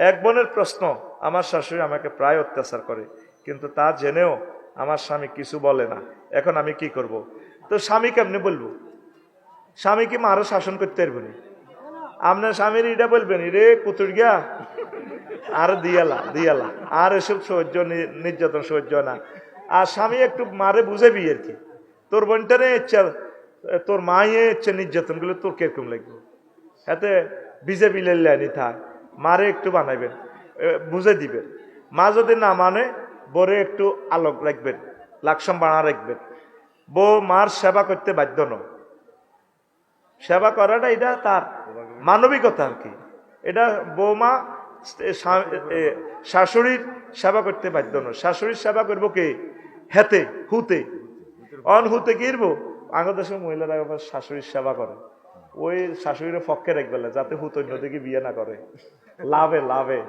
এক বোনের প্রশ্ন, আমার শাশুড়ি আমাকে প্রায় অত্যাচার করে, কিন্তু তা জেনেও আমার স্বামী কিছু বলে না, এখন আমি কি করব? তো স্বামী কেমনে বলবো? স্বামী কি মারও শাসন করতে পারবো না? আপনার স্বামীর এটা বলবেন, রে কুতুর গিয়া আর দিয়ালা আর এসব সহ্য, নির্যাতন সহ্য না। আর স্বামী একটু মারে বুঝাবি আর কি, তোর বোনটারে ইচ্ছা, তোর মায়ে ইচ্ছে নির্যাতন গুলো তোর কিরকম লাগবে, এতে বিজেপি লেনি থাক, মারে একটু বানাইবেন, বুঝে দিবেন। মা যদি না মানে বরে একটু আলোক রাখবেন, লাকসাম বাড়া রাখবেন। বউ মার সেবা করতে বাধ্য নয়, সেবা করাটা এটা তার মানবিকতা আর কি। এটা বৌমা শাশুড়ির সেবা করতে বাধ্য নয়। শাশুড়ির সেবা করবো কে? হেতে হুতে হুতে কিরবো। আগের দেশের মহিলারা আবার শাশুড়ির সেবা করে, ওই শাশুড়ির পক্ষে রাখবে যাতে হুত অন্য দিকে বিয়ে না করে, লাভে লাভে।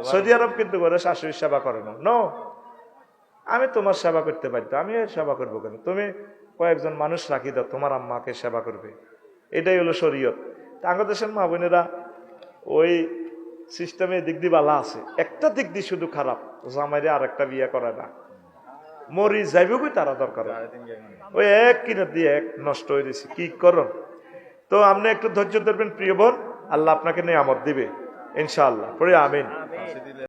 সৌদি আরব কিন্তু করে শাশুড়ির সেবা করে না। নো, আমি তোমার সেবা করতে বাধ্য, আমি এর সেবা করবো কেন? তুমি কয়েকজন মানুষ রাখি দাও, তোমার আম্মাকে সেবা করবে, এটাই হলো শরীয়ত। বাংলাদেশের মা বোনেরা ওই সিস্টেমে দিক দিয়ে বালা আছে, একটা দিক দিয়ে শুধু খারাপ, জামাইরে আর একটা বিয়ে করে না, মরি যাইব কই তারা দরকার, ওই এক কিনার দিয়ে এক নষ্ট হয়ে গেছে, কি করো। তো আপনি একটু ধৈর্য ধরবেন প্রিয় বোন, আল্লাহ আপনাকে নিয়ামত দিবে ইনশাআল্লাহ, পড়ে আমিন।